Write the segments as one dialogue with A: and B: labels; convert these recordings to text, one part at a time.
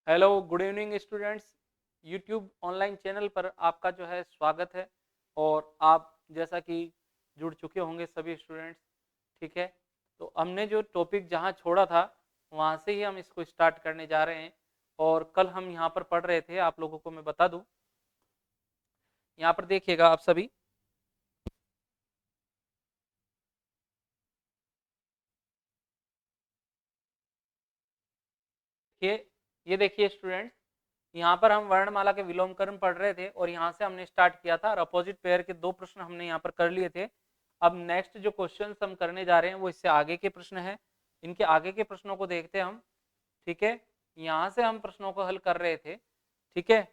A: Hello good evening students. YouTube online channel पर आपका जो है स्वागत है। और आप जैसा कि जुड़ चुके होंगे सभी स्टूडेंट्स, ठीक है। तो हमने जो टॉपिक जहां छोड़ा था वहां से ही हम इसको स्टार्ट करने जा रहे हैं। और कल हम यहां पर पढ़ रहे थे, आप लोगों को मैं बता दूं, यहाँ पर देखिएगा आप सभी। ये देखिए स्टूडेंट्स, यहाँ पर हम वर्णमाला के विलोमकरण पढ़ रहे थे और यहाँ से हमने स्टार्ट किया था और अपोजिट पेयर के दो प्रश्न हमने यहाँ पर कर लिए थे। अब नेक्स्ट जो क्वेश्चन हम करने जा रहे हैं वो इससे आगे के प्रश्न हैं। इनके आगे के प्रश्नों को देखते हैं हम, ठीक है। यहाँ से हम प्रश्नों को हल कर रहे थे, ठीक है।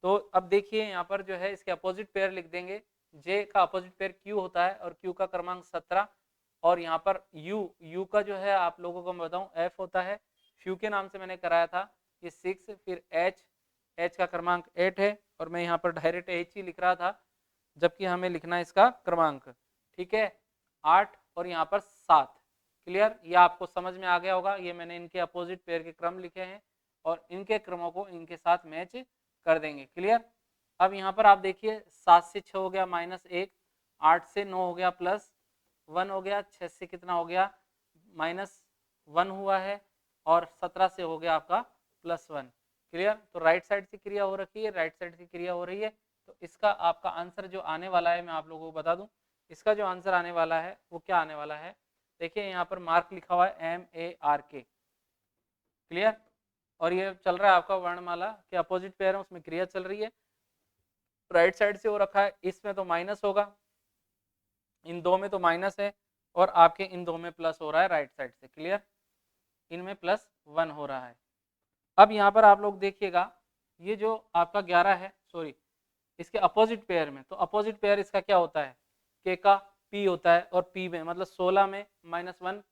A: तो अब देखिए यहाँ पर जो है इसके अपोजिट पेयर लिख देंगे। जे का अपोजिट पेयर क्यू होता है और क्यू का क्रमांक 17। और यहाँ पर यू का जो है आप लोगों को मैं बताऊं एफ होता है। फ्यू के नाम से मैंने कराया था ये 6, फिर एच का क्रमांक 8 है और मैं यहाँ पर डायरेक्ट एच ही लिख रहा था, जबकि हमें लिखना है इसका क्रमांक, ठीक है, 8 और यहाँ पर 7। क्लियर, ये आपको समझ में आ गया होगा। ये मैंने इनके अपोजिट पेयर के क्रम लिखे हैं और इनके क्रमों को इनके साथ मैच कर देंगे। क्लियर। अब यहाँ पर आप देखिए 7 से 6 हो गया -1, 8 से 9 हो गया +1 हो गया, 6 से कितना हो गया -1 हुआ है और 17 से हो गया आपका +1। क्लियर। तो राइट साइड से क्रिया हो रखी है, राइट साइड से क्रिया हो रही है। तो इसका आपका आंसर जो आने वाला है मैं आप लोगों को बता दूं, इसका जो आंसर आने वाला है वो क्या आने वाला है। देखिए यहाँ पर मार्क लिखा हुआ है MARK। क्लियर। और ये चल रहा है आपका वर्णमाला के अपोजिट पेयर है, उसमें क्रिया चल रही है, राइट साइड से हो रखा है। इसमें तो माइनस होगा, इन दो में तो माइनस है और आपके इन दो में प्लस हो रहा है राइट साइड से। क्लियर, इनमें +1 हो रहा है। अब यहाँ पर आप लोग देखिएगा, ये जो आपका 11 है, सॉरी, इसके अपोजिट पेयर में, तो अपोजिट पेयर इसका क्या होता है, के का पी होता है और पी में मतलब 16 में -1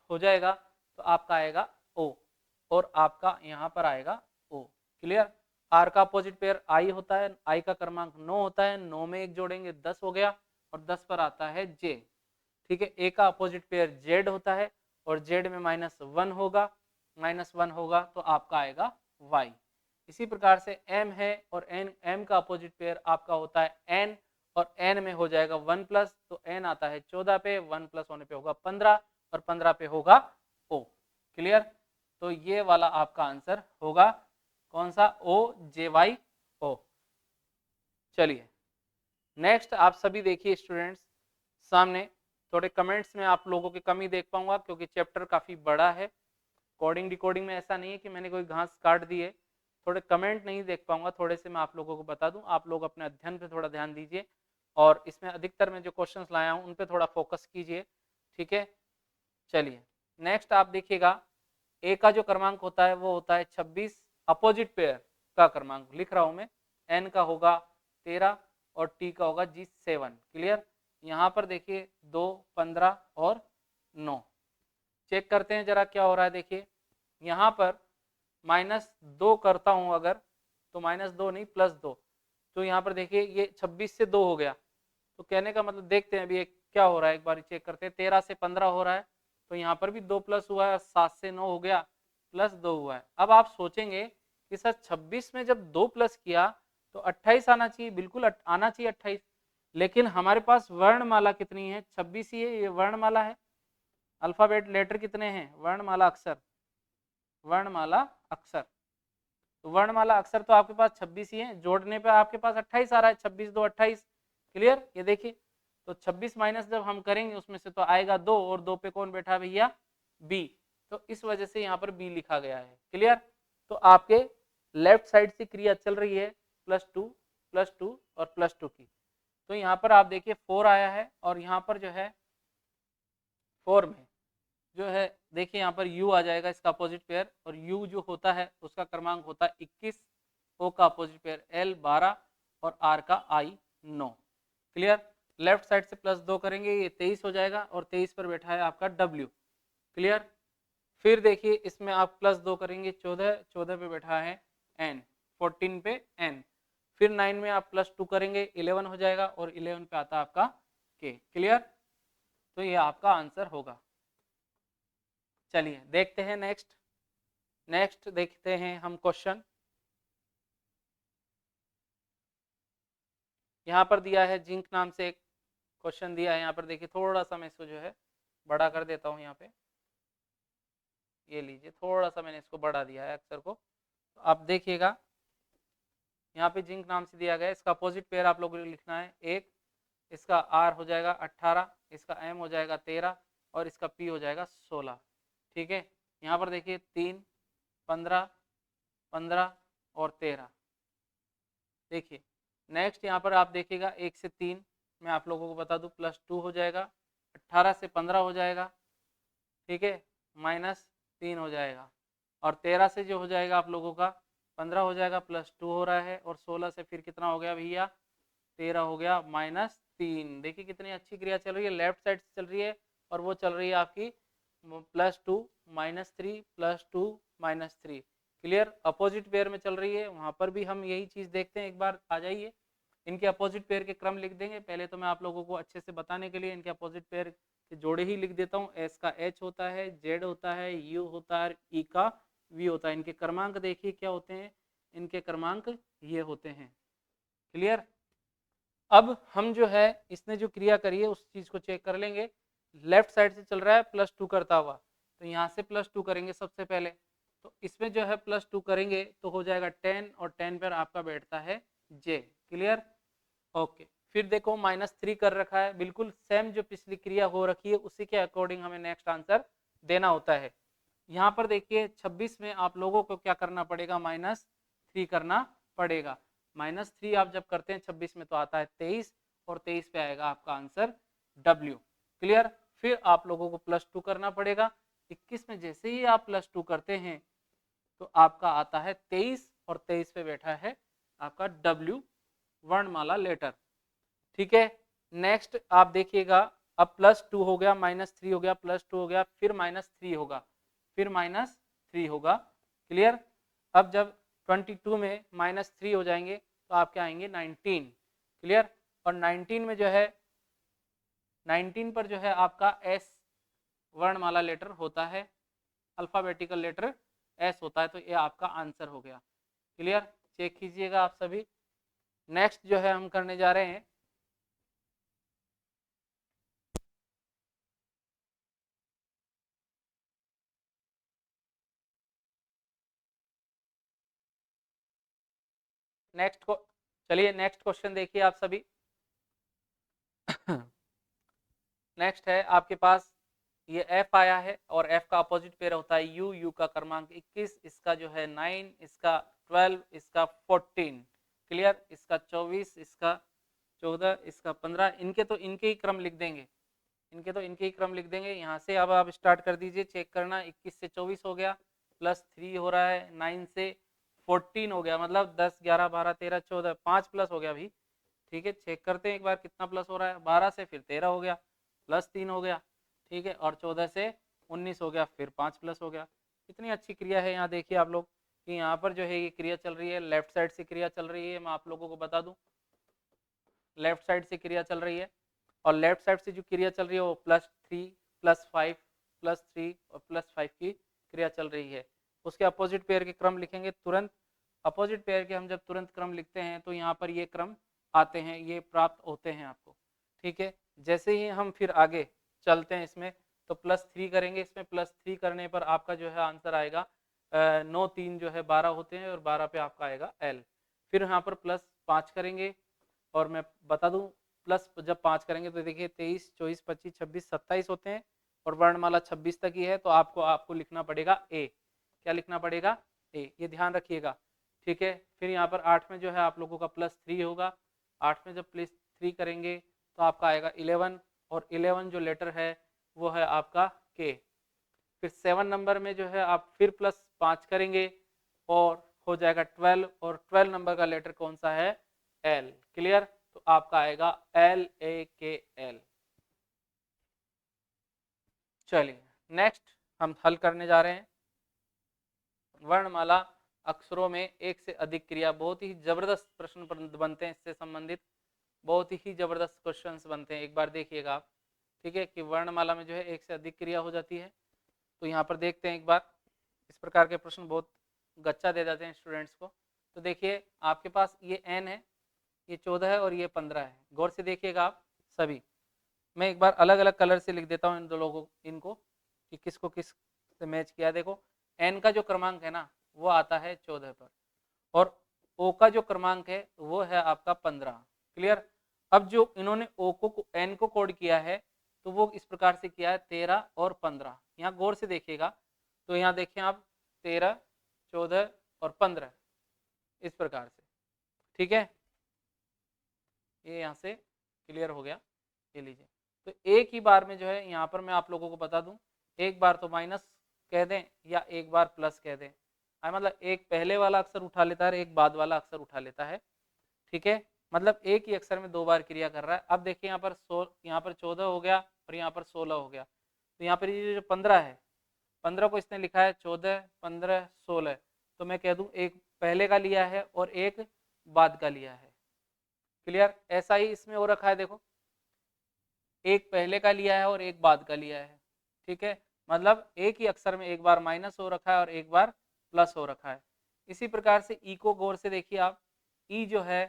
A: हो जाएगा तो आपका आएगा ओ और आपका यहाँ पर आएगा ओ। क्लियर। आर का अपोजिट पेयर आई होता है, आई का क्रमांक 9 होता है, 9 में एक जोड़ेंगे 10 हो गया और 10 पर आता है जे। ठीक है। ए का अपोजिट पेयर जेड होता है और जेड में -1 होगा, -1 होगा तो आपका आएगा वाई। इसी प्रकार से एम है और एन, एम का अपोजिट पेयर आपका होता है एन और एन में हो जाएगा 1+, तो एन आता है 14 पे, 1+ होने पे होगा 15 और 15 पे होगा ओ। क्लियर। तो ये वाला आपका आंसर होगा कौन सा, OJYO। चलिए नेक्स्ट आप सभी देखिए स्टूडेंट्स, सामने थोड़े कमेंट्स में आप लोगों की कमी देख पाऊंगा क्योंकि चैप्टर काफी बड़ा है। कोडिंग डिकोडिंग में ऐसा नहीं है कि मैंने कोई घास काट दी है, थोड़े कमेंट नहीं देख पाऊंगा, थोड़े से मैं आप लोगों को बता दूं। आप लोग अपने अध्ययन पे थोड़ा ध्यान दीजिए और इसमें अधिकतर मैं जो क्वेश्चंस लाया हूं उन पे थोड़ा फोकस कीजिए, ठीक है। चलिए नेक्स्ट आप देखिएगा, ए का जो क्रमांक होता है वो होता है 26, अपोजिट पेयर का क्रमांक लिख रहा हूं मैं, एन का होगा 13 और टी का होगा G7। क्लियर। यहाँ पर देखिए 2, 15 और 9। चेक करते हैं जरा क्या हो रहा है। देखिए यहाँ पर -2 करता हूं अगर, तो -2 नहीं +2, तो यहाँ पर देखिए ये 26 से 2 हो गया। तो कहने का मतलब देखते हैं अभी ये क्या हो रहा है, एक बार चेक करते हैं। 13 से 15 हो रहा है तो यहाँ पर भी 2 प्लस हुआ है, 7 से 9 हो गया, +2 हुआ है। अब आप सोचेंगे कि सर 26 में जब 2 प्लस किया तो 28 आना चाहिए, बिल्कुल आना चाहिए 28, लेकिन हमारे पास वर्णमाला कितनी है, 26 ही है, ये वर्णमाला है। अल्फाबेट लेटर कितने हैं, वर्णमाला अक्षर, वर्णमाला अक्षर, तो वर्णमाला अक्षर तो आपके पास 26 ही है, जोड़ने पे आपके पास 28 आ रहा है, 26 2 28। क्लियर। ये देखिए तो 26 माइनस जब हम करेंगे उसमें से तो आएगा 2 और 2 पे कौन बैठा भैया, बी, तो इस वजह से यहाँ पर बी लिखा गया है। क्लियर। तो आपके लेफ्ट साइड से क्रिया चल रही है +2 +2 और +2 की। तो यहाँ पर आप देखिए 4 आया है और यहाँ पर जो है 4 में जो है देखिए यहाँ पर u आ जाएगा इसका अपोजिट पेयर, और u जो होता है उसका क्रमांक होता है 21, o का अपोजिट पेयर l 12 और r का i 9। क्लियर। लेफ्ट साइड से +2 करेंगे ये 23 हो जाएगा और 23 पर बैठा है आपका w। क्लियर। फिर देखिए इसमें आप +2 करेंगे 14, 14 पे बैठा है n, 14 पे n, फिर 9 में आप +2 करेंगे 11 हो जाएगा और 11 पे आता है आपका k। क्लियर। तो ये आपका आंसर होगा। चलिए देखते हैं नेक्स्ट। नेक्स्ट देखते हैं हम क्वेश्चन। यहाँ पर दिया है जिंक नाम से एक क्वेश्चन दिया है। यहाँ पर देखिए थोड़ा सा मैं इसको जो है बड़ा कर देता हूँ। यहाँ पे ये लीजिए, थोड़ा सा मैंने इसको बढ़ा दिया है अक्षर को। तो आप देखिएगा यहाँ पे जिंक नाम से दिया गया है। इसका अपोजिट पेयर आप लोगों को लिखना है 1, इसका आर हो जाएगा 18, इसका एम हो जाएगा 13 और इसका पी हो जाएगा 16। ठीक है, यहाँ पर देखिए 3, 15, 15 और 13। देखिए नेक्स्ट यहाँ पर आप देखिएगा 1 से 3 मैं आप लोगों को बता दूं +2 हो जाएगा, 18 से 15 हो जाएगा, ठीक है, -3 हो जाएगा और 13 से जो हो जाएगा आप लोगों का 15 हो जाएगा, +2 हो रहा है और 16 से फिर कितना हो गया भैया 13 हो गया -3। देखिए कितनी अच्छी क्रिया चल रही है, लेफ्ट साइड से चल रही है और वो चल रही है आपकी +2 -3 +2 -3। क्लियर, अपोजिट पेयर में चल रही है। वहां पर भी हम यही चीज देखते हैं। एक बार आ जाइए, इनके अपोजिट पेयर के क्रम लिख देंगे। पहले तो मैं आप लोगों को अच्छे से बताने के लिए इनके अपोजिट पेयर के जोड़े ही लिख देता हूँ। एस का एच होता है, जेड होता है, यू होता है, ई का वी होता है। इनके क्रमांक देखिए क्या होते हैं, इनके क्रमांक ये होते हैं। क्लियर, अब हम जो है इसने जो क्रिया करी है उस चीज को चेक कर लेंगे। लेफ्ट साइड से चल रहा है +2 करता हुआ, तो यहाँ से +2 करेंगे सबसे पहले। तो इसमें जो है +2 करेंगे तो हो जाएगा 10 और 10 पर आपका बैठता है जे। Clear, okay. फिर देखो -3 कर रखा है, बिल्कुल सेम जो पिछली क्रिया हो रखी है उसी के अकॉर्डिंग हमें नेक्स्ट आंसर देना होता है। यहाँ पर देखिए 26 में आप लोगों को क्या करना पड़ेगा, -3 करना पड़ेगा। -3 आप जब करते हैं 26 में तो आता है 23 और 23 पे आएगा आपका आंसर W। क्लियर, फिर आप लोगों को +2 करना पड़ेगा। 21 में जैसे ही आप +2 करते हैं तो आपका आता है 23 और 23 पे बैठा है आपका W वर्णमाला लेटर। ठीक है, नेक्स्ट आप देखिएगा अब +2 हो गया, -3 हो गया, +2 हो गया, फिर -3 होगा, फिर -3 होगा। क्लियर, अब जब 22 में -3 हो जाएंगे तो आपके आएंगे 19। क्लियर, और 19 में जो है 19 पर जो है आपका एस वर्णमाला लेटर होता है, अल्फाबेटिकल लेटर एस होता है, तो ये आपका आंसर हो गया। क्लियर, चेक कीजिएगा आप सभी। नेक्स्ट जो है हम करने जा रहे हैं नेक्स्ट को, चलिए नेक्स्ट क्वेश्चन देखिए आप सभी। नेक्स्ट है आपके पास ये F आया है और F का अपोजिट पेयर होता है U। U का क्रमांक 21, इसका जो है 9, इसका 12, इसका 14। क्लियर, इसका 24, इसका 14, इसका 15। इनके तो इनके ही क्रम लिख देंगे, इनके तो इनके ही क्रम लिख देंगे। यहाँ से अब आप स्टार्ट कर दीजिए, चेक करना। 21 से 24 हो गया, +3 हो रहा है, 9 से 14 हो गया, मतलब 10, 11, 12, 13, 14, 5 प्लस हो गया अभी। ठीक है, चेक करते हैं एक बार कितना प्लस हो रहा है। 12 से फिर 13 हो गया, +3 हो गया। ठीक है, और 14 से 19 हो गया, फिर 5 प्लस हो गया। कितनी अच्छी क्रिया है। यहाँ देखिए आप लोग कि यहाँ पर जो है ये क्रिया चल रही है, लेफ्ट साइड से क्रिया चल रही है। मैं आप लोगों को बता दूं लेफ्ट साइड से क्रिया चल रही है और लेफ्ट साइड से जो क्रिया चल रही है वो +3 +5 +3 और +5 की क्रिया चल रही है। उसके अपोजिट पेयर के क्रम लिखेंगे तुरंत। अपोजिट पेयर के हम जब तुरंत क्रम लिखते हैं तो यहाँ पर ये क्रम आते हैं, ये प्राप्त होते हैं आपको। ठीक है, जैसे ही हम फिर आगे चलते हैं इसमें तो +3 करेंगे। इसमें +3 करने पर आपका जो है आंसर आएगा 9 3 जो है 12 होते हैं और 12 पे आपका आएगा L। फिर यहाँ पर +5 करेंगे और मैं बता दूं प्लस जब 5 करेंगे तो देखिए 23 24 25 26 27 होते हैं और वर्णमाला 26 तक ही है, तो आपको लिखना पड़ेगा ए। क्या लिखना पड़ेगा, ए, ये ध्यान रखिएगा। ठीक है, फिर यहाँ पर 8 में जो है आप लोगों का +3 होगा। 8 में जब +3 करेंगे तो आपका आएगा 11 और 11 जो लेटर है वो है आपका के। फिर 7 नंबर में जो है आप फिर +5 करेंगे और हो जाएगा 12 और 12 नंबर का लेटर कौन सा है, एल। क्लियर, तो आपका आएगा LAKL। चलिए नेक्स्ट हम हल करने जा रहे हैं वर्णमाला अक्षरों में एक से अधिक क्रिया। बहुत ही जबरदस्त प्रश्न बनते हैं इससे संबंधित, बहुत ही जबरदस्त क्वेश्चंस बनते हैं। एक बार देखिएगा आप, ठीक है, कि वर्णमाला में जो है एक से अधिक क्रिया हो जाती है। तो यहाँ पर देखते हैं एक बार इस प्रकार के प्रश्न बहुत गच्चा दे जाते हैं स्टूडेंट्स को। तो देखिए आपके पास ये n है, ये 14 है और ये 15 है। गौर से देखिएगा आप सभी। मैं एक बार अलग अलग कलर से लिख देता हूँ इन दो लोगों इनको कि किसको किस से मैच किया। देखो n का जो क्रमांक है ना वो आता है 14 पर, और o का जो क्रमांक है वो है आपका 15। क्लियर। अब जो इन्होंने o को n को कोड किया है तो वो इस प्रकार से किया है 13 और 15। यहाँ गौर से देखिएगा तो यहाँ देखें आप 13, 14 और 15 इस प्रकार से। ठीक है, ये यहाँ से क्लियर हो गया। ये लीजिए, तो एक ही बार में जो है यहाँ पर मैं आप लोगों को बता दूं, एक बार तो माइनस कह दें या एक बार प्लस कह दें, मतलब एक पहले वाला अक्षर उठा लेता है, एक बाद वाला अक्षर उठा लेता है। ठीक है, मतलब एक ही अक्षर में दो बार क्रिया कर रहा है। अब देखिए यहाँ पर 14 हो गया और यहाँ पर 16 हो गया। तो यहाँ पर ये जो 15 है, 15 को इसने लिखा है 14, 15, 16, तो मैं कह दूं एक पहले का लिया है और एक बाद का लिया है। क्लियर। ऐसा ही इसमें हो रखा है, देखो एक पहले का लिया है और एक बाद का लिया है। ठीक है, मतलब एक ही अक्षर में एक बार माइनस हो रखा है और एक बार प्लस हो रखा है। इसी प्रकार से ई को गौर से देखिए आप, ई जो है,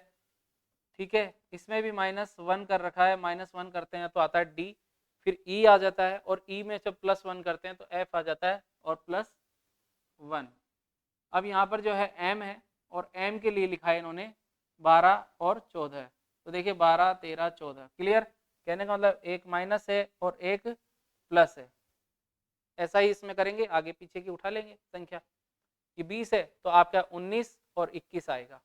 A: ठीक है, इसमें भी -1 कर रखा है। -1 करते हैं तो आता है डी, फिर ई आ जाता है, और ई में जब +1 करते हैं तो एफ आ जाता है और +1। अब यहाँ पर जो है एम है, और एम के लिए लिखा है इन्होंने 12 और 14। तो देखिए 12, 13, 14। क्लियर। कहने का मतलब एक माइनस है और एक प्लस है। ऐसा ही इसमें करेंगे, आगे पीछे की उठा लेंगे संख्या। ये 20 है तो आपका 19 और 21 आएगा।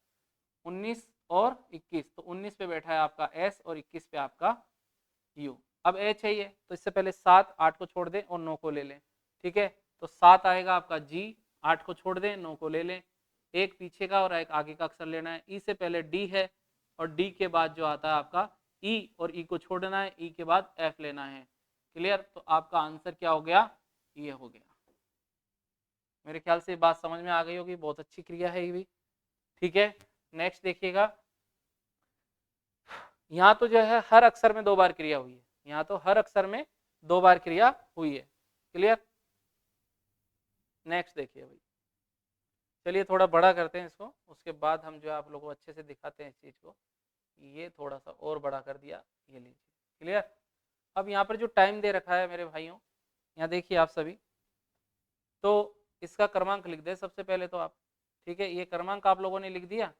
A: 19 और 21, तो 19 पे बैठा है आपका एस और 21 पे आपका यू। अब एच है ये, तो इससे पहले 7, 8 को छोड़ दें और 9 को ले लें। ठीक है, तो 7 आएगा आपका जी, 8 को छोड़ दें, 9 को ले लें। एक पीछे का और एक आगे का अक्षर लेना है। ई से पहले डी है, और डी के बाद जो आता है आपका ई, और ई को छोड़ना है, ई के बाद एफ लेना है। क्लियर। तो आपका आंसर क्या हो गया, ये हो गया। मेरे ख्याल से बात समझ में आ गई होगी, बहुत अच्छी क्रिया है ये भी। ठीक है, नेक्स्ट देखिएगा, यहाँ तो जो है हर अक्षर में दो बार क्रिया हुई है। यहाँ तो हर अक्षर में दो बार क्रिया हुई है। क्लियर। नेक्स्ट देखिए भाई, चलिए थोड़ा बड़ा करते हैं इसको, उसके बाद हम जो है आप लोगों को अच्छे से दिखाते हैं इस चीज को। ये थोड़ा सा और बड़ा कर दिया, ये लीजिए। क्लियर। अब यहाँ पर जो टाइम दे रखा है मेरे भाइयों, यहाँ देखिए आप सभी, तो इसका क्रमांक लिख दे सबसे पहले तो आप। ठीक है, ये क्रमांक आप लोगों ने लिख दिया।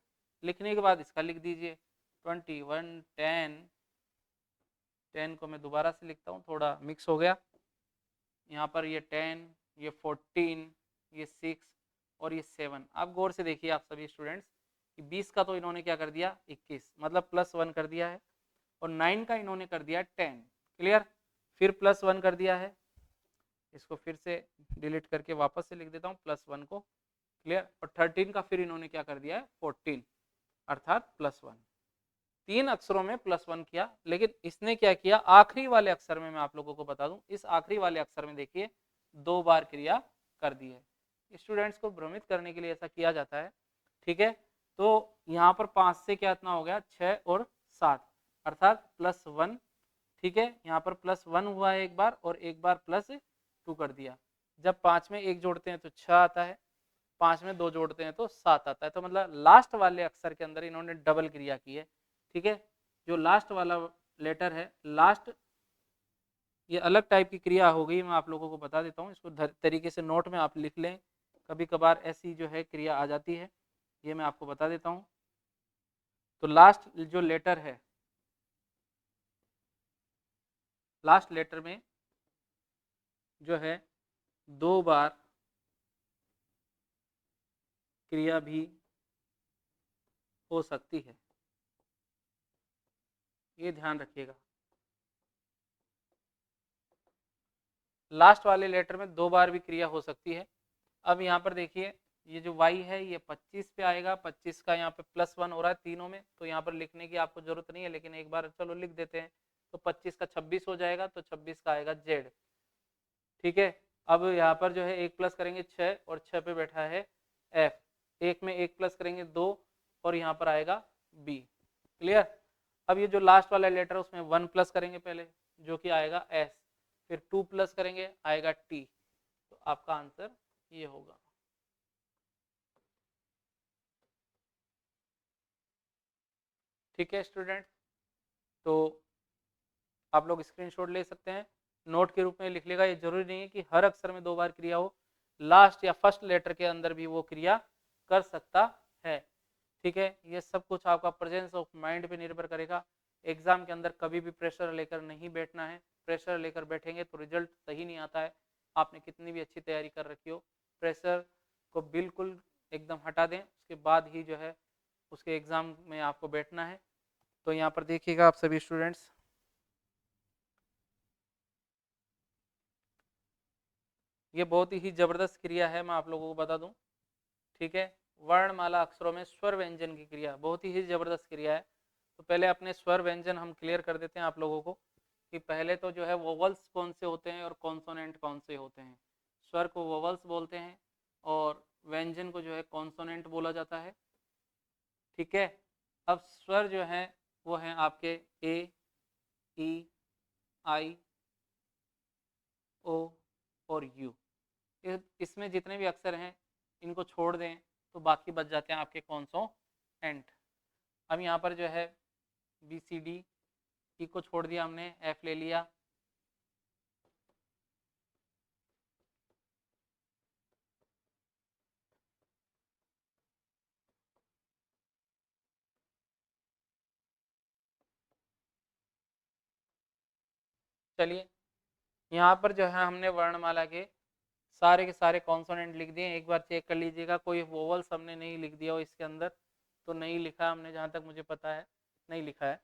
A: लिखने के बाद इसका लिख दीजिए 21, 10। 10 को मैं दोबारा से लिखता हूँ, थोड़ा मिक्स हो गया। यहाँ पर ये 10, ये 14, ये 6 और ये 7। आप गौर से देखिए आप सभी स्टूडेंट्स कि 20 का तो इन्होंने क्या कर दिया 21, मतलब +1 कर दिया है, और 9 का इन्होंने कर दिया 10। क्लियर। फिर +1 कर दिया है, इसको फिर से डिलीट करके वापस से लिख देता हूँ +1 को। क्लियर। और 13 का फिर इन्होंने क्या कर दिया है 14, अर्थात +1। 3 अक्षरों में +1 किया। लेकिन इसने क्या किया, आखिरी वाले अक्षर में मैं आप लोगों को बता दूं, इस आखिरी वाले अक्षर में देखिए दो बार क्रिया कर दी है। स्टूडेंट्स को भ्रमित करने के लिए ऐसा किया जाता है। ठीक है, तो यहाँ पर 5 से क्या इतना हो गया 6 और 7, अर्थात +1। ठीक है, यहाँ पर +1 हुआ है एक बार, और एक बार +2 कर दिया। जब 5 में 1 जोड़ते हैं तो 6 आता है, 5 में 2 जोड़ते हैं तो 7 आता है। तो मतलब लास्ट वाले अक्षर के अंदर इन्होंने डबल क्रिया की है। ठीक है, जो लास्ट वाला लेटर है, लास्ट, ये अलग टाइप की क्रिया हो गई। मैं आप लोगों को बता देता हूँ, इसको तरीके से नोट में आप लिख लें, कभी कभार ऐसी जो है क्रिया आ जाती है, ये मैं आपको बता देता हूँ। तो लास्ट जो लेटर है, लास्ट लेटर में जो है दो बार क्रिया भी हो सकती है, ये ध्यान रखिएगा। लास्ट वाले लेटर में दो बार भी क्रिया हो सकती है। अब यहाँ पर देखिए, ये जो y है ये 25 पे आएगा, 25 का यहाँ पे +1 हो रहा है तीनों में, तो यहाँ पर लिखने की आपको जरूरत नहीं है, लेकिन एक बार चलो लिख देते हैं। तो 25 का 26 हो जाएगा, तो 26 का आएगा z। ठीक है, अब यहाँ पर जो है 1 प्लस करेंगे 6, और 6 पे बैठा है f। 1 में 1 प्लस करेंगे 2, और यहाँ पर आएगा b। क्लियर। अब ये जो लास्ट वाला लेटर है उसमें 1 प्लस करेंगे पहले, जो कि आएगा s, फिर 2 प्लस करेंगे आएगा t। तो आपका आंसर ये होगा। ठीक है स्टूडेंट्स, तो आप लोग स्क्रीनशॉट ले सकते हैं, नोट के रूप में लिख लेगा। ये जरूरी नहीं है कि हर अक्षर में 2 बार क्रिया हो, लास्ट या फर्स्ट लेटर के अंदर भी वो क्रिया कर सकता है। ठीक है, ये सब कुछ आपका प्रेजेंस ऑफ माइंड पे निर्भर करेगा। एग्जाम के अंदर कभी भी प्रेशर लेकर नहीं बैठना है, प्रेशर लेकर बैठेंगे तो रिजल्ट सही नहीं आता है। आपने कितनी भी अच्छी तैयारी कर रखी हो, प्रेशर को बिल्कुल एकदम हटा दें, उसके बाद ही जो है उसके एग्जाम में आपको बैठना है। तो यहाँ पर देखिएगा आप सभी स्टूडेंट्स, ये बहुत ही जबरदस्त क्रिया है, मैं आप लोगों को बता दूं। ठीक है, वर्णमाला अक्षरों में स्वर व्यंजन की क्रिया बहुत ही जबरदस्त क्रिया है। तो पहले अपने स्वर व्यंजन हम क्लियर कर देते हैं आप लोगों को, कि पहले तो जो है वोवल्स कौन से होते हैं और कॉन्सोनेंट कौन से होते हैं। स्वर को वोवल्स बोलते हैं और व्यंजन को जो है कॉन्सोनेंट बोला जाता है। ठीक है, अब स्वर जो है वो हैं आपके ए, ई, आई, ओ और यू। इसमें जितने भी अक्षर हैं इनको छोड़ दें तो बाकी बच जाते हैं आपके कॉन्सोनेंट। अब यहाँ पर जो है बी सी डी, ई को छोड़ दिया हमने, एफ ले लिया, चलिए यहाँ पर जो है हमने वर्णमाला के सारे कॉन्सोनेंट लिख दिए। एक बार चेक कर लीजिएगा कोई वोवल्स हमने नहीं लिख दिया हो इसके अंदर, तो नहीं लिखा हमने, जहाँ तक मुझे पता है नहीं लिखा है।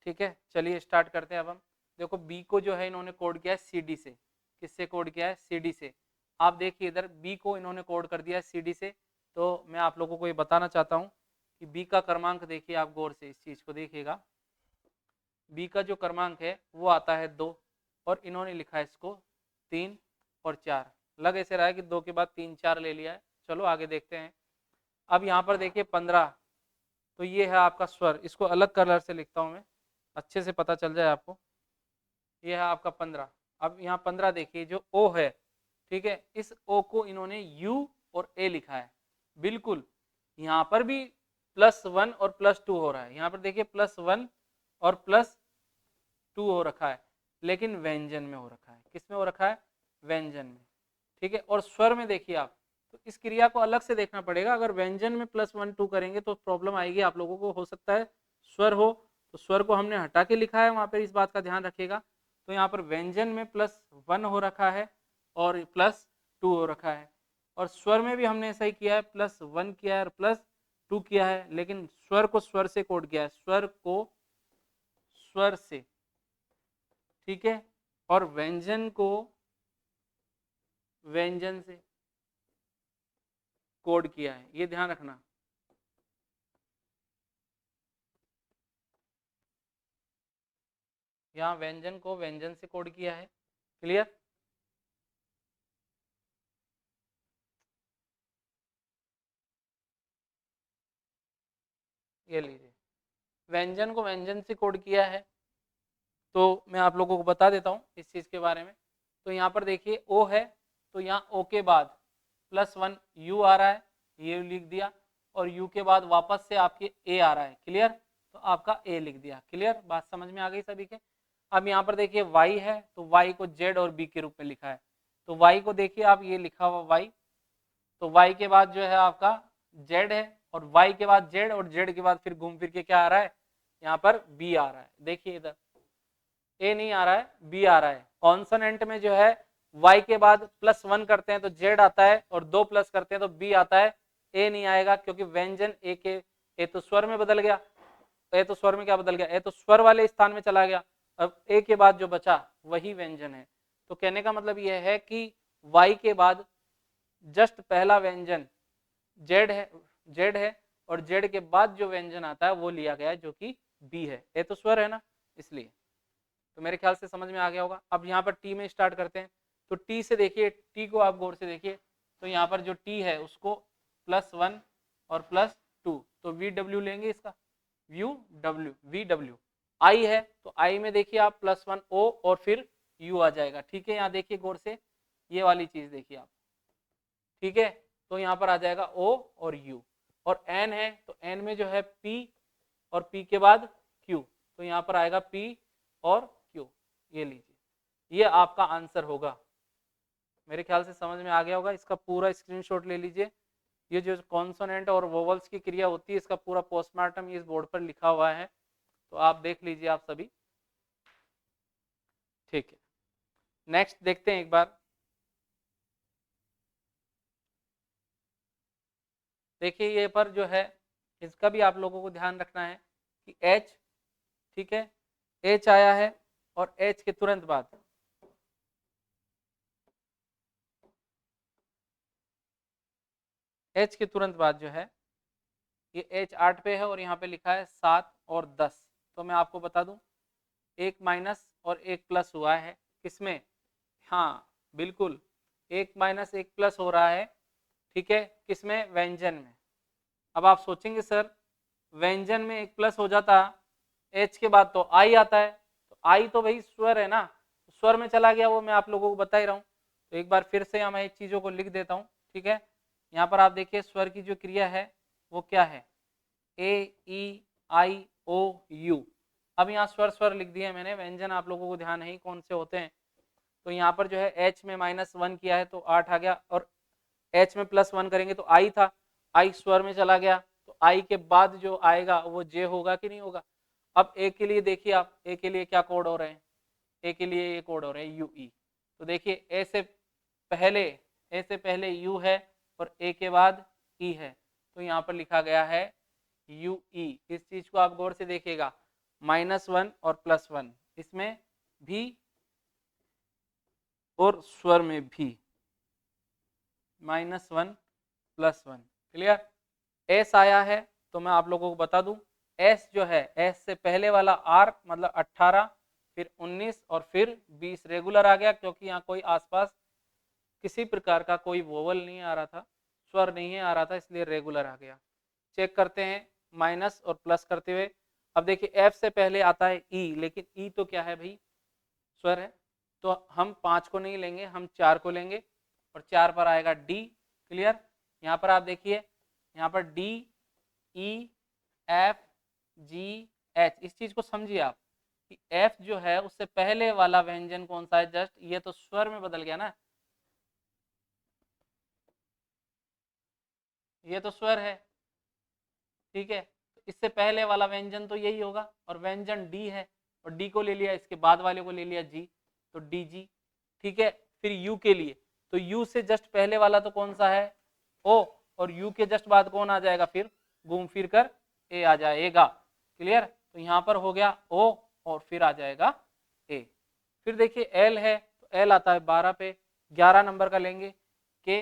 A: ठीक है, चलिए स्टार्ट करते हैं। अब हम देखो बी को जो है इन्होंने कोड किया है सी डी से। किससे कोड किया है? सी डी से। आप देखिए इधर बी को इन्होंने कोड कर दिया है सी डी से। तो मैं आप लोगों को ये बताना चाहता हूँ कि बी का क्रमांक देखिए, आप गौर से इस चीज को देखिएगा। बी का जो क्रमांक है वो आता है 2 और इन्होंने लिखा है इसको 3 और 4। लग ऐसे रहा है कि 2 के बाद 3 4 ले लिया है। चलो आगे देखते हैं। अब यहाँ पर देखिए 15, तो ये है आपका स्वर। इसको अलग कलर से लिखता हूँ मैं, अच्छे से पता चल जाए आपको। ये है आपका 15। अब यहाँ 15 देखिए जो ओ है, ठीक है, इस ओ को इन्होंने यू और ए लिखा है। बिल्कुल यहाँ पर भी +1 और +2 हो रहा है। यहाँ पर देखिए +1 और +2 हो रखा है, लेकिन व्यंजन में हो रखा है। किस में हो रखा है? व्यंजन में। ठीक है, और स्वर में देखिए आप, तो इस क्रिया को अलग से देखना पड़ेगा। अगर व्यंजन में +1 2 करेंगे तो प्रॉब्लम आएगी आप लोगों को। हो सकता है स्वर हो तो स्वर को हमने हटा के लिखा है, वहां पर इस बात का ध्यान रखिएगा। तो यहाँ पर व्यंजन में +1 हो रखा है और +2 हो रखा है, और स्वर में भी हमने ऐसा ही किया है, +1 किया है और +2 किया है, लेकिन स्वर को स्वर से कोड किया है, स्वर को स्वर से। ठीक है, और व्यंजन को व्यंजन से कोड किया है, ये ध्यान रखना। यहाँ व्यंजन को व्यंजन से कोड किया है। क्लियर? ये लीजिए, व्यंजन को व्यंजन से कोड किया है। तो मैं आप लोगों को बता देता हूँ इस चीज के बारे में। तो यहाँ पर देखिए ओ है, तो यहाँ ओ के बाद +1 यू आ रहा है, ये लिख दिया, और यू के बाद वापस से आपके ए आ रहा है। क्लियर? तो आपका ए लिख दिया। क्लियर? बात समझ में आ गई सभी के? अब यहाँ पर देखिए वाई है, तो वाई को जेड और बी के रूप में लिखा है। तो वाई को देखिए आप, ये लिखा हुआ वाई, तो वाई के बाद जो है आपका जेड है, और वाई के बाद जेड, और जेड के बाद फिर घूम फिर के क्या आ रहा है? यहाँ पर बी आ रहा है। देखिए इधर ए नहीं आ रहा है, बी आ रहा है। कॉन्सोनेंट में जो है वाई के बाद +1 करते हैं तो जेड आता है, और 2 प्लस करते हैं तो बी आता है, ए नहीं आएगा, क्योंकि व्यंजन ए के, ए तो स्वर में बदल गया, ए तो स्वर में क्या बदल गया? ए तो स्वर वाले स्थान में चला गया। अब ए के बाद जो बचा वही व्यंजन है। तो कहने का मतलब यह है कि वाई के बाद जस्ट पहला व्यंजन जेड है, और जेड के बाद जो व्यंजन आता है वो लिया गया है, जो कि बी है। ए तो स्वर है ना, इसलिए। तो मेरे ख्याल से समझ में आ गया होगा। अब यहाँ पर टी में स्टार्ट करते हैं। तो टी से देखिए, टी को आप गौर से देखिए, तो यहाँ पर जो टी है उसको +1 और +2, तो वी डब्ल्यू लेंगे इसका, वी डब्ल्यू। आई है तो आई में देखिए आप +1 ओ और फिर यू आ जाएगा। ठीक है, यहाँ देखिए गौर से, ये वाली चीज देखिए आप। ठीक है, तो यहाँ पर आ जाएगा ओ और यू। और एन है तो एन में जो है पी और P के बाद Q, तो यहाँ पर आएगा P और Q। ये लीजिए, ये आपका आंसर होगा। मेरे ख्याल से समझ में आ गया होगा। इसका पूरा स्क्रीनशॉट ले लीजिए। ये जो कॉन्सोनेंट और वोवल्स की क्रिया होती है, इसका पूरा पोस्टमार्टम इस बोर्ड पर लिखा हुआ है, तो आप देख लीजिए आप सभी। ठीक है, नेक्स्ट देखते हैं एक बार। देखिए ये पर जो है, इसका भी आप लोगों को ध्यान रखना है कि H, ठीक है, H आया है और H के तुरंत बाद H के तुरंत बाद जो है ये H 8 पे है और यहाँ पे लिखा है 7 और 10। तो मैं आपको बता दूं, एक माइनस और एक प्लस हुआ है किसमें? हाँ बिल्कुल, एक माइनस एक प्लस हो रहा है, ठीक है, किसमें? व्यंजन में। अब आप सोचेंगे सर व्यंजन में एक प्लस हो जाता, H के बाद तो I आता है, तो I तो भाई स्वर है ना, स्वर में चला गया, वो मैं आप लोगों को बता ही रहा हूँ। तो एक बार फिर से मैं चीज़ों को लिख देता हूँ, ठीक है। यहाँ पर आप देखिए स्वर की जो क्रिया है वो क्या है? A-E-I-O-U। अब यहाँ स्वर स्वर लिख दिया मैंने, व्यंजन आप लोगों को ध्यान है कौन से होते हैं। तो यहाँ पर जो है H में -1 किया है तो 8 आ गया, और H में +1 करेंगे तो I था, I स्वर में चला गया, तो I के बाद जो आएगा वो J होगा कि नहीं होगा। अब A के लिए देखिए आप, A के लिए क्या कोड हो रहे हैं? A के लिए ये कोड हो रहे हैं UE। तो देखिए A से पहले U है और A के बाद E है, तो यहाँ पर लिखा गया है UE। इस चीज को आप गौर से देखिएगा, -1 और +1, इसमें भी और स्वर में भी, -1 +1, क्लियर। S आया है तो मैं आप लोगों को बता दूं, S जो है, S से पहले वाला R मतलब 18, फिर 19 और फिर 20 रेगुलर आ गया, क्योंकि यहाँ कोई आसपास किसी प्रकार का कोई वोवल नहीं आ रहा था, स्वर नहीं आ रहा था, इसलिए रेगुलर आ गया। चेक करते हैं माइनस और प्लस करते हुए। अब देखिए F से पहले आता है E, लेकिन E तो क्या है भाई? स्वर है, तो हम 5 को नहीं लेंगे, हम 4 को लेंगे, और 4 पर आएगा D, क्लियर। यहाँ पर आप देखिए, यहाँ पर D E F G H, इस चीज को समझिए आप कि F जो है उससे पहले वाला व्यंजन कौन सा है? जस्ट ये तो स्वर में बदल गया ना, ये तो स्वर है, ठीक है। इससे पहले वाला व्यंजन तो यही होगा, और व्यंजन डी है, और डी को ले लिया, इसके बाद वाले को ले लिया जी, तो डी जी, ठीक है। फिर यू के लिए, तो यू से जस्ट पहले वाला तो कौन सा है? ओ, और यू के जस्ट बाद कौन आ जाएगा? फिर घूम फिर कर ए आ जाएगा, क्लियर। तो यहाँ पर हो गया ओ और फिर आ जाएगा ए। फिर देखिए एल है, तो एल आता है 12 पे, 11 नंबर का लेंगे, के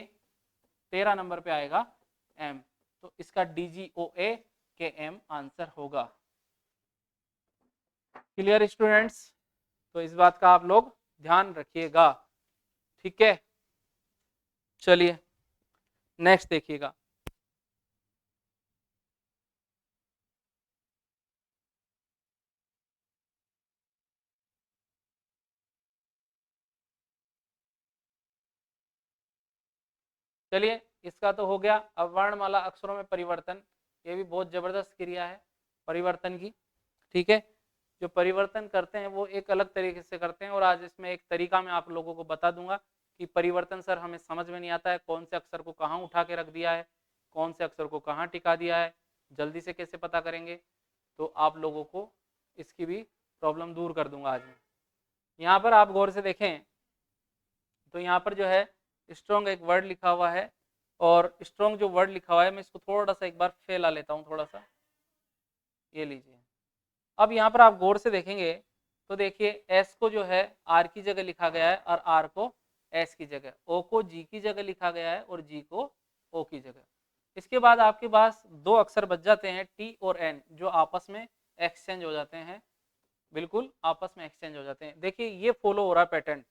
A: 13 नंबर पे आएगा एम, तो इसका DGOA के एम आंसर होगा। Clear students? तो इस बात का आप लोग ध्यान रखिएगा, ठीक है। चलिए नेक्स्ट देखिएगा। चलिए इसका तो हो गया। अब वर्णमाला अक्षरों में परिवर्तन, ये भी बहुत जबरदस्त क्रिया है परिवर्तन की, ठीक है। जो परिवर्तन करते हैं वो एक अलग तरीके से करते हैं, और आज इसमें एक तरीका मैं आप लोगों को बता दूंगा कि परिवर्तन सर हमें समझ में नहीं आता है, कौन से अक्षर को कहाँ उठा के रख दिया है, कौन से अक्षर को कहाँ टिका दिया है, जल्दी से कैसे पता करेंगे। तो आप लोगों को इसकी भी प्रॉब्लम दूर कर दूंगा आज मैं। यहाँ पर आप गौर से देखें तो यहाँ पर जो है स्ट्रॉन्ग एक वर्ड लिखा हुआ है, और स्ट्रॉन्ग जो वर्ड लिखा हुआ है मैं इसको थोड़ा सा एक बार फैला लेता हूँ थोड़ा सा, ये लीजिए। अब यहाँ पर आप गौर से देखेंगे तो देखिए एस को जो है आर की जगह लिखा गया है, और आर को एस की जगह, ओ को जी की जगह लिखा गया है, और जी को ओ की जगह। इसके बाद आपके पास दो अक्षर बच जाते हैं टी और एन, जो आपस में एक्सचेंज हो जाते हैं, बिल्कुल आपस में एक्सचेंज हो जाते हैं। देखिए ये फॉलो हो रहा है पैटर्न,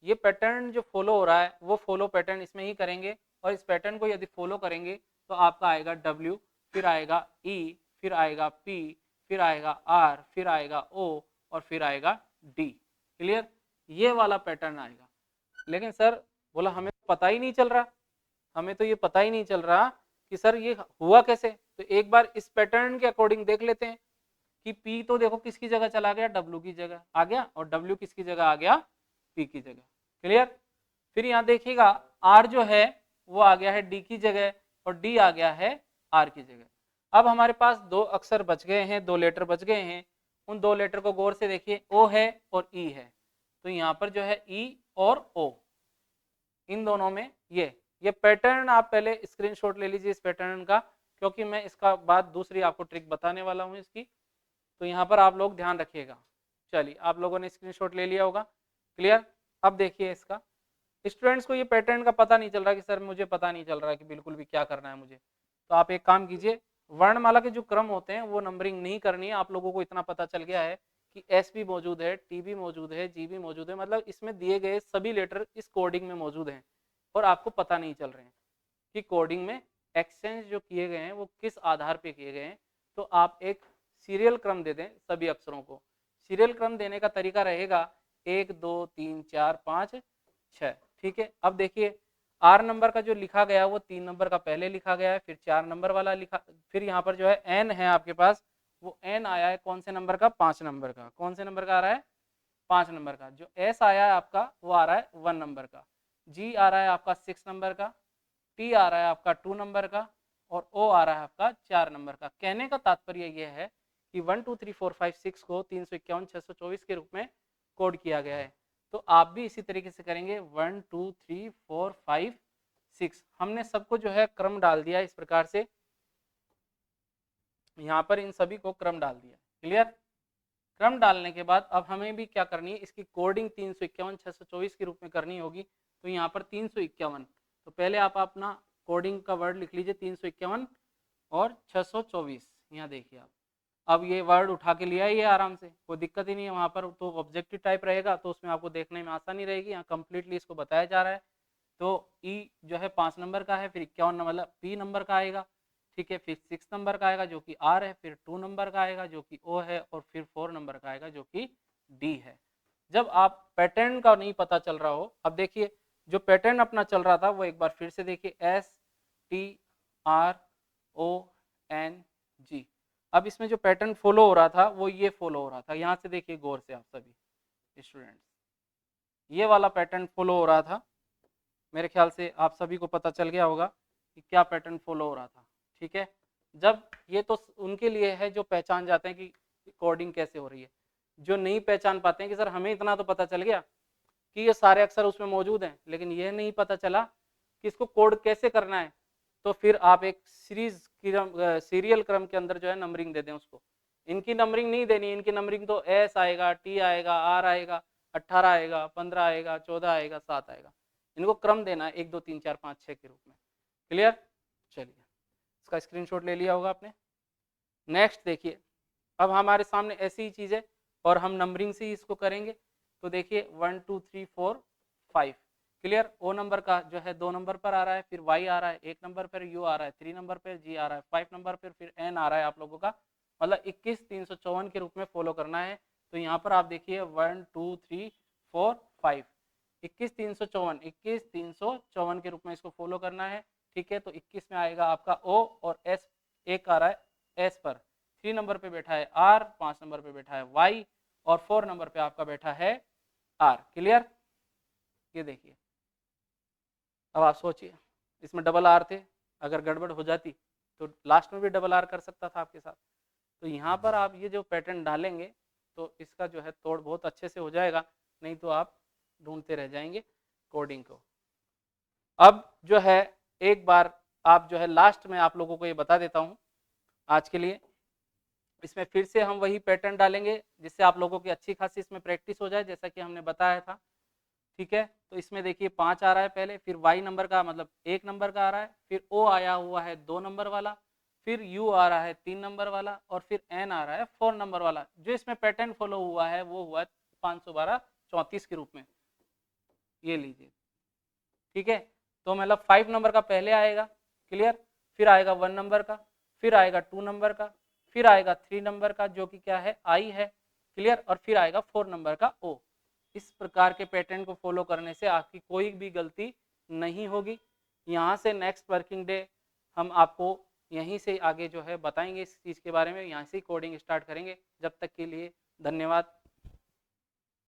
A: ये पैटर्न जो फॉलो हो रहा है वो फॉलो पैटर्न इसमें ही करेंगे, और इस पैटर्न को यदि फॉलो करेंगे तो आपका आएगा W, फिर आएगा E, फिर आएगा P, फिर आएगा R, फिर आएगा O, और फिर आएगा D, क्लियर। ये वाला पैटर्न आएगा। लेकिन सर बोला हमें पता ही नहीं चल रहा, हमें तो ये पता ही नहीं चल रहा कि सर ये हुआ कैसे। तो एक बार इस पैटर्न के अकॉर्डिंग देख लेते हैं। कि P तो देखो किसकी जगह चला गया, W की जगह आ गया, और W किसकी जगह आ गया, P की जगह। क्लियर। फिर यहाँ देखिएगा R जो है वो आ गया है D की जगह और D आ गया है R की जगह। अब हमारे पास दो अक्षर बच गए हैं, दो लेटर बच गए हैं। उन दो लेटर को गौर से देखिए, O है और E है। तो यहाँ पर जो है E और O, इन दोनों में ये पैटर्न आप पहले स्क्रीनशॉट ले लीजिए इस पैटर्न का, क्योंकि मैं इसका बाद दूसरी आपको ट्रिक बताने वाला हूँ इसकी। तो यहाँ पर आप लोग ध्यान रखिएगा। चलिए, आप लोगों ने स्क्रीनशॉट ले लिया होगा। क्लियर। अब देखिए इसका, स्टूडेंट्स को ये पैटर्न का पता नहीं चल रहा कि सर मुझे पता नहीं चल रहा कि बिल्कुल भी क्या करना है मुझे, तो आप एक काम कीजिए, वर्णमाला के जो क्रम होते हैं वो नंबरिंग नहीं करनी है। आप लोगों को इतना पता चल गया है कि एस भी मौजूद है, टी भी मौजूद है, जी भी मौजूद है, मतलब इसमें दिए गए सभी लेटर इस कोडिंग में मौजूद हैं और आपको पता नहीं चल रहे हैं कि कोडिंग में एक्सचेंज जो किए गए हैं वो किस आधार पे किए गए हैं। तो आप एक सीरियल क्रम दे दें सभी अक्षरों को। सीरियल क्रम देने का तरीका रहेगा 1 2 3 4 5 6। ठीक है। अब देखिए आर नंबर का जो लिखा गया वो 3 नंबर का पहले लिखा गया है, फिर 4 नंबर वाला लिखा, फिर यहाँ पर जो है एन है आपके पास, वो एन आया है कौन से नंबर का, 5 नंबर का। कौन से नंबर का आ रहा है, 5 नंबर का। जो एस आया है आपका वो आ रहा है 1 नंबर का, जी आ रहा है आपका 6 नंबर का, टी आ रहा है आपका 2 नंबर का, और ओ आ रहा है आपका 4 नंबर का। कहने का तात्पर्य यह है कि 1 2 3 4 5 6 को 351 624 के रूप में कोड किया गया है। तो आप भी इसी तरीके से करेंगे 1 2 3 4 5 6। हमने सबको जो है क्रम डाल दिया इस प्रकार से, यहाँ पर इन सभी को क्रम डाल दिया। क्लियर। क्रम डालने के बाद अब हमें भी क्या करनी है, इसकी कोडिंग 351 624 के रूप में करनी होगी। तो यहाँ पर 351, तो पहले आप अपना कोडिंग का वर्ड लिख लीजिए 351 और 624। यहाँ देखिए आप, अब ये वर्ड उठा के लिया ये आराम से, कोई दिक्कत ही नहीं है। वहाँ पर तो ऑब्जेक्टिव टाइप रहेगा तो उसमें आपको देखने में आसानी रहेगी। यहाँ कंप्लीटली इसको बताया जा रहा है। तो ई जो है 5 नंबर का है, फिर 51 नंबर मतलब पी नंबर का आएगा। ठीक है। फिर 6 नंबर का आएगा जो कि आर है, फिर 2 नंबर का आएगा जो कि ओ है, और फिर 4 नंबर का आएगा जो कि डी है। जब आप पैटर्न का नहीं पता चल रहा हो, अब देखिए जो पैटर्न अपना चल रहा था वो एक बार फिर से देखिए, S T R O N G. अब इसमें जो पैटर्न फॉलो हो रहा था वो ये फॉलो हो रहा था। यहाँ से देखिए गौर से आप सभी स्टूडेंट्स, ये वाला पैटर्न फॉलो हो रहा था। मेरे ख्याल से आप सभी को पता चल गया होगा कि क्या पैटर्न फॉलो हो रहा था। ठीक है। जब ये तो उनके लिए है जो पहचान जाते हैं कि कोडिंग कैसे हो रही है। जो नहीं पहचान पाते हैं कि सर हमें इतना तो पता चल गया कि ये सारे अक्षर उसमें मौजूद हैं, लेकिन यह नहीं पता चला कि इसको कोड कैसे करना है, तो फिर आप एक सीरियल क्रम के अंदर जो है नंबरिंग दे दें उसको। इनकी नंबरिंग नहीं देनी, इनकी नंबरिंग तो एस आएगा, टी आएगा, आर आएगा, 18 आएगा, 15 आएगा, 14 आएगा, 7 आएगा। इनको क्रम देना है 1 2 3 4 5 6 के रूप में। क्लियर। चलिए, इसका स्क्रीनशॉट ले लिया होगा आपने। नेक्स्ट देखिए, अब हमारे सामने ऐसी ही चीज़ है और हम नंबरिंग से ही इसको करेंगे। तो देखिए 1 2 3 4 5। क्लियर। ओ नंबर का जो है 2 नंबर पर आ रहा है, फिर वाई आ रहा है 1 नंबर पर, यू आ रहा है 3 नंबर पर, जी आ रहा है 5 नंबर पर, फिर एन आ रहा है आप लोगों का, मतलब 21 354 के रूप में फॉलो करना है। तो यहाँ पर आप देखिए 1 2 3 4 5, 21 354 के रूप में इसको फॉलो करना है। ठीक है। तो 21 में आएगा आपका ओ, और एस एक आ रहा है एस पर, 3 नंबर पे बैठा है आर, 5 नंबर पे बैठा है वाई, और 4 नंबर पे आपका बैठा है आर। क्लियर। ये देखिए, अब आप सोचिए इसमें डबल आर थे, अगर गड़बड़ हो जाती तो लास्ट में भी डबल आर कर सकता था आपके साथ। तो यहाँ पर आप ये जो पैटर्न डालेंगे तो इसका जो है तोड़ बहुत अच्छे से हो जाएगा, नहीं तो आप ढूंढते रह जाएंगे कोडिंग को। अब जो है एक बार आप जो है लास्ट में आप लोगों को ये बता देता हूँ आज के लिए, इसमें फिर से हम वही पैटर्न डालेंगे जिससे आप लोगों की अच्छी खासी इसमें प्रैक्टिस हो जाए, जैसा कि हमने बताया था। ठीक है। तो इसमें देखिए 5 आ रहा है पहले, फिर वाई नंबर का मतलब 1 नंबर का आ रहा है, फिर ओ आया हुआ है 2 नंबर वाला, फिर यू आ रहा है 3 नंबर वाला, और फिर एन आ रहा है 4 नंबर वाला। जो इसमें पैटर्न फॉलो हुआ है वो हुआ 512 34 के रूप में, ये लीजिए। ठीक है। तो मतलब 5 नंबर का पहले आएगा। क्लियर। फिर आएगा 1 नंबर का, फिर आएगा 2 नंबर का, फिर आएगा 3 नंबर का जो कि क्या है आई है। क्लियर। और फिर आएगा 4 नंबर का ओ। इस प्रकार के पैटर्न को फॉलो करने से आपकी कोई भी गलती नहीं होगी। यहाँ से नेक्स्ट वर्किंग डे हम आपको यहीं से आगे जो है बताएंगे इस चीज़ के बारे में, यहाँ से ही कोडिंग स्टार्ट करेंगे। जब तक के लिए धन्यवाद।